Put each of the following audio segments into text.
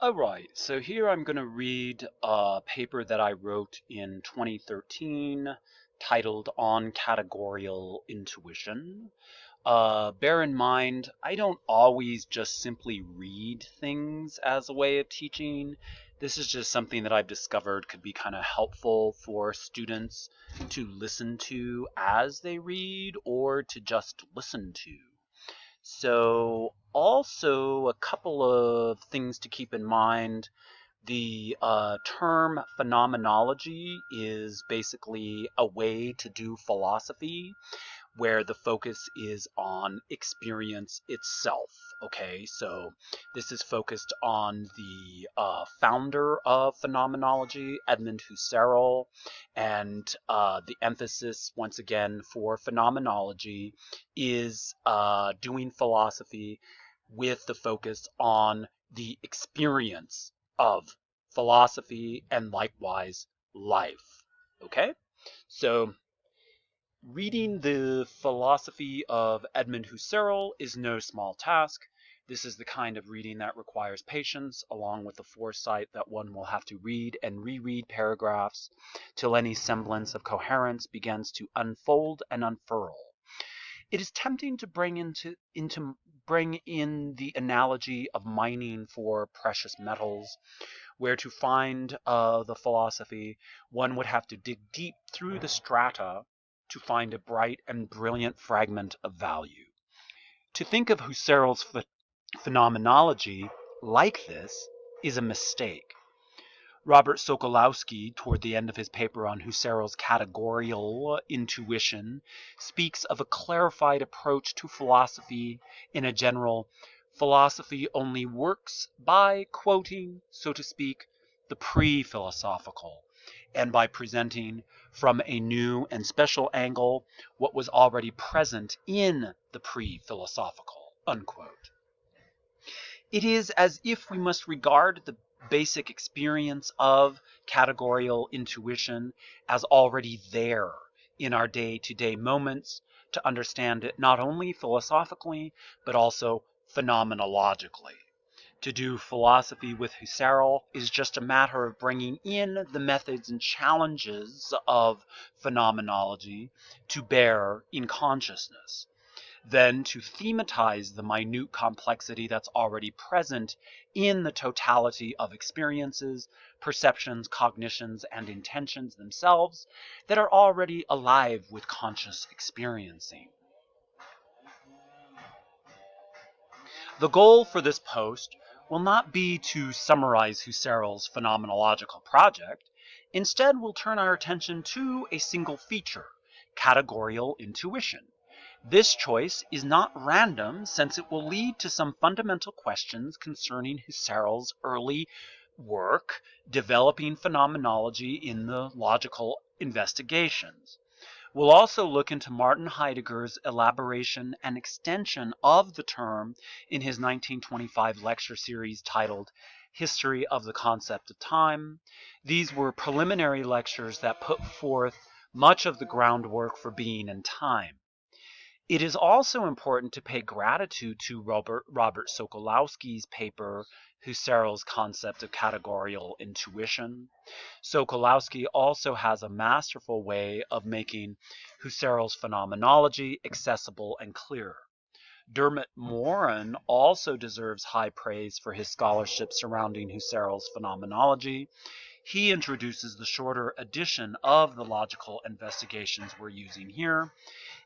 Alright, so here I'm going to read a paper that I wrote in 2013 titled On Categorial Intuition. Bear in mind, I don't always just simply read things as a way of teaching. This is just something that I've discovered could be kind of helpful for students to listen to as they read or to just listen to. So, also a couple of things to keep in mind. The term phenomenology is basically a way to do philosophy where the focus is on experience itself. Okay, so this is focused on the founder of phenomenology, Edmund Husserl, and the emphasis, once again, for phenomenology is doing philosophy with the focus on the experience of philosophy and likewise life. Okay, so reading the philosophy of Edmund Husserl is no small task. This is the kind of reading that requires patience, along with the foresight that one will have to read and reread paragraphs till any semblance of coherence begins to unfold and unfurl. It is tempting to bring in the analogy of mining for precious metals, where to find the philosophy, one would have to dig deep through the strata to find a bright and brilliant fragment of value. To think of Husserl's phenomenology like this is a mistake. Robert Sokolowski, toward the end of his paper on Husserl's categorial intuition, speaks of a clarified approach to philosophy in a general philosophy only works by quoting, so to speak, the pre-philosophical, and by presenting from a new and special angle what was already present in the pre-philosophical, unquote. It is as if we must regard the basic experience of categorial intuition as already there in our day-to-day moments to understand it not only philosophically, but also phenomenologically. To do philosophy with Husserl is just a matter of bringing in the methods and challenges of phenomenology to bear in consciousness. Then to thematize the minute complexity that's already present in the totality of experiences, perceptions, cognitions, and intentions themselves that are already alive with conscious experiencing. The goal for this post will not be to summarize Husserl's phenomenological project. Instead, we'll turn our attention to a single feature, categorial intuition. This choice is not random, since it will lead to some fundamental questions concerning Husserl's early work developing phenomenology in the logical investigations. We'll also look into Martin Heidegger's elaboration and extension of the term in his 1925 lecture series titled History of the Concept of Time. These were preliminary lectures that put forth much of the groundwork for being and time. It is also important to pay gratitude to Robert Sokolowski's paper, Husserl's Concept of Categorial Intuition. Sokolowski also has a masterful way of making Husserl's phenomenology accessible and clear. Dermot Morin also deserves high praise for his scholarship surrounding Husserl's phenomenology. He introduces the shorter edition of the logical investigations we're using here.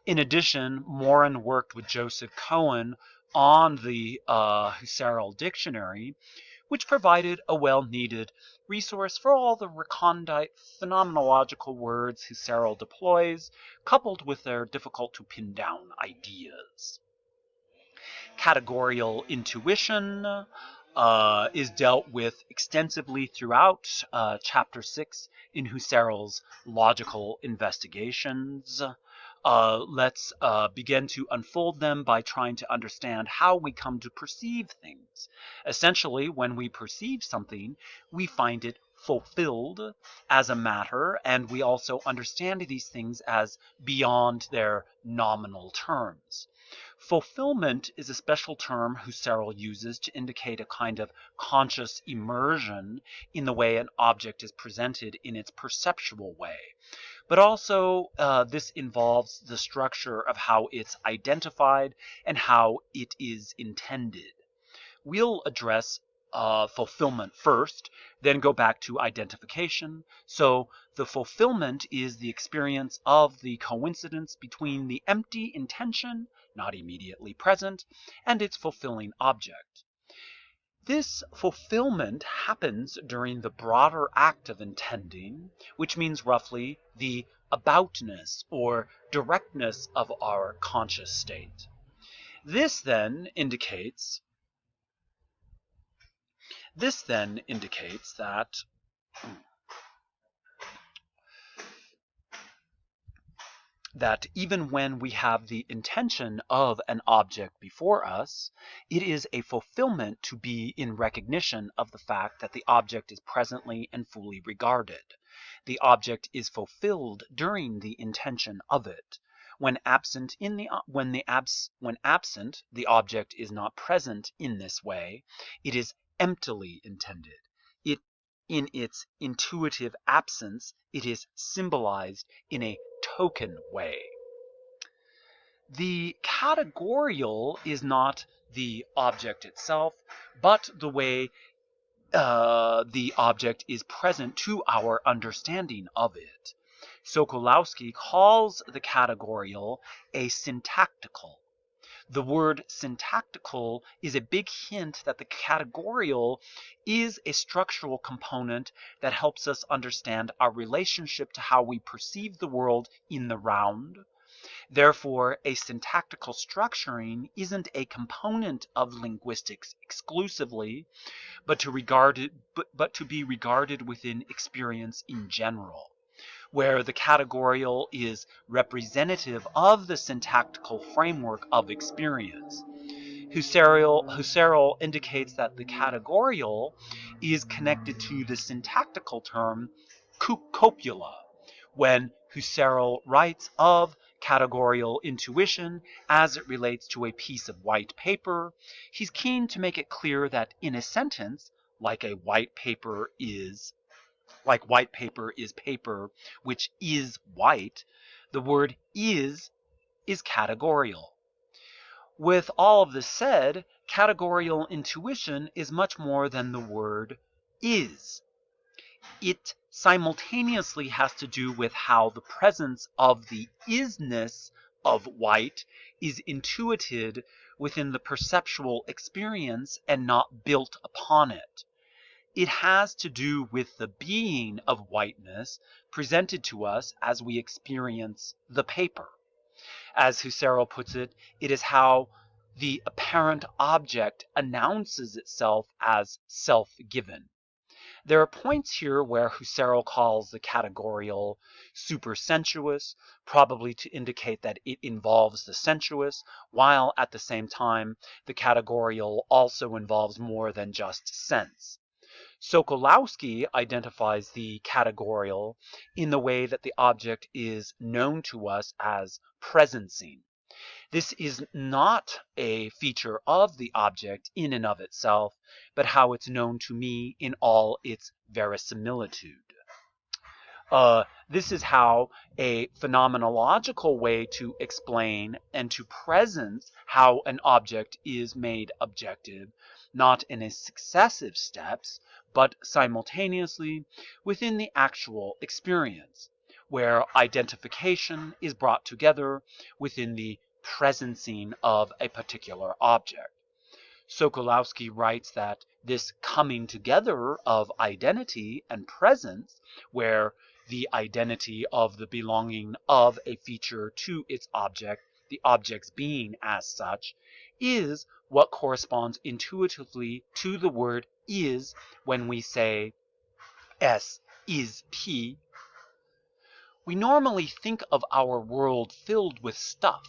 In addition, Morin worked with Joseph Cohen on the Husserl Dictionary, which provided a well-needed resource for all the recondite phenomenological words Husserl deploys, coupled with their difficult-to-pin-down ideas. Categorial intuition is dealt with extensively throughout Chapter 6 in Husserl's Logical Investigations. Let's begin to unfold them by trying to understand how we come to perceive things. Essentially, when we perceive something, we find it fulfilled as a matter, and we also understand these things as beyond their nominal terms. Fulfillment is a special term Husserl uses to indicate a kind of conscious immersion in the way an object is presented in its perceptual way. But also, this involves the structure of how it's identified and how it is intended. We'll address fulfillment first, then go back to identification. So the fulfillment is the experience of the coincidence between the empty intention, not immediately present, and its fulfilling object. This fulfillment happens during the broader act of intending, which means roughly the aboutness or directness of our conscious state. This then indicates that even when we have the intention of an object before us, it is a fulfillment to be in recognition of the fact that the object is presently and fully regarded. The object is fulfilled during the intention of it. When absent, the object is not present in this way. It is emptily intended. In its intuitive absence, it is symbolized in a token way. The categorial is not the object itself, but the way the object is present to our understanding of it. Sokolowski calls the categorial a syntactical. The word syntactical is a big hint that the categorial is a structural component that helps us understand our relationship to how we perceive the world in the round. Therefore, a syntactical structuring isn't a component of linguistics exclusively, but to be regarded within experience in general, where the categorial is representative of the syntactical framework of experience. Husserl indicates that the categorial is connected to the syntactical term copula, when Husserl writes of categorial intuition as it relates to a piece of white paper. He's keen to make it clear that in a sentence, like white paper is paper which is white, the word is categorial. With all of this said, categorial intuition is much more than the word is. It simultaneously has to do with how the presence of the isness of white is intuited within the perceptual experience and not built upon it. It has to do with the being of whiteness presented to us as we experience the paper. As Husserl puts it, it is how the apparent object announces itself as self-given. There are points here where Husserl calls the categorial supersensuous, probably to indicate that it involves the sensuous, while at the same time the categorial also involves more than just sense. Sokolowski identifies the categorial in the way that the object is known to us as presencing. This is not a feature of the object in and of itself, but how it's known to me in all its verisimilitude. This is how a phenomenological way to explain and to presence how an object is made objective, not in a successive steps, but simultaneously within the actual experience, where identification is brought together within the presencing of a particular object. Sokolowski writes that this coming together of identity and presence, where the identity of the belonging of a feature to its object, the object's being as such, is what corresponds intuitively to the word is when we say S is P. We normally think of our world filled with stuff,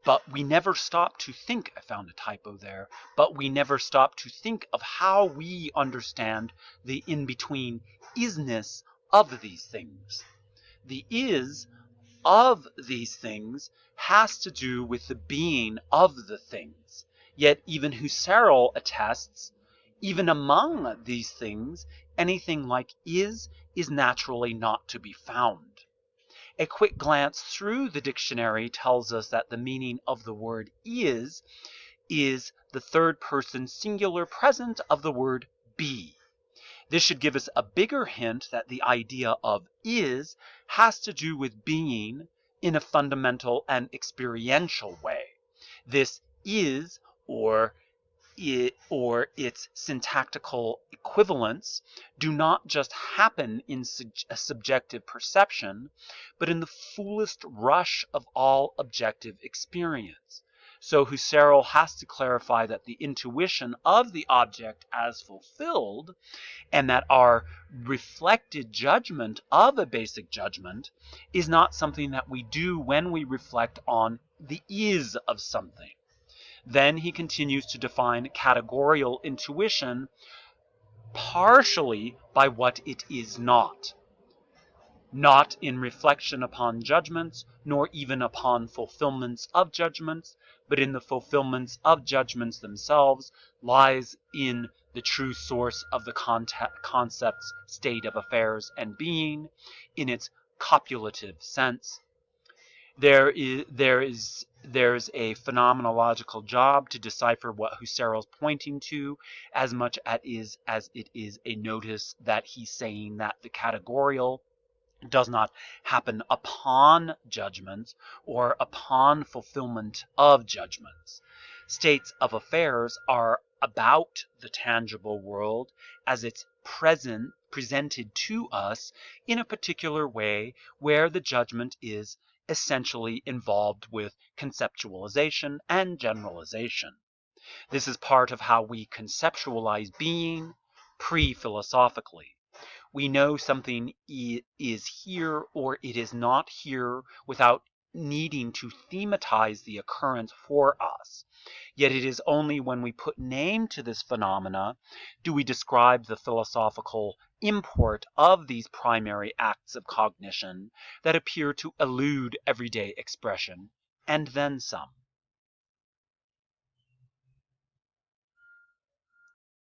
but we never stop to think, I found a typo there, but we never stop to think of how we understand the in-between isness of these things. The is of these things has to do with the being of the things. Yet even Husserl attests, even among these things, anything like is naturally not to be found. A quick glance through the dictionary tells us that the meaning of the word is the third person singular present of the word be. This should give us a bigger hint that the idea of is has to do with being in a fundamental and experiential way. This is, or its syntactical equivalents, do not just happen in a subjective perception, but in the fullest rush of all objective experience. So Husserl has to clarify that the intuition of the object as fulfilled, and that our reflected judgment of a basic judgment, is not something that we do when we reflect on the is of something. Then he continues to define categorial intuition partially by what it is not in reflection upon judgments, nor even upon fulfillments of judgments, but in the fulfillments of judgments themselves, lies in the true source of the concept's state of affairs and being, in its copulative sense. There's a phenomenological job to decipher what Husserl's pointing to, as much as it is a notice that he's saying that the categorial does not happen upon judgments or upon fulfillment of judgments. States of affairs are about the tangible world as it's presented to us in a particular way, where the judgment is essentially involved with conceptualization and generalization. This is part of how we conceptualize being pre-philosophically. We know something is here or it is not here without needing to thematize the occurrence for us. Yet it is only when we put name to this phenomena do we describe the philosophical import of these primary acts of cognition that appear to elude everyday expression, and then some.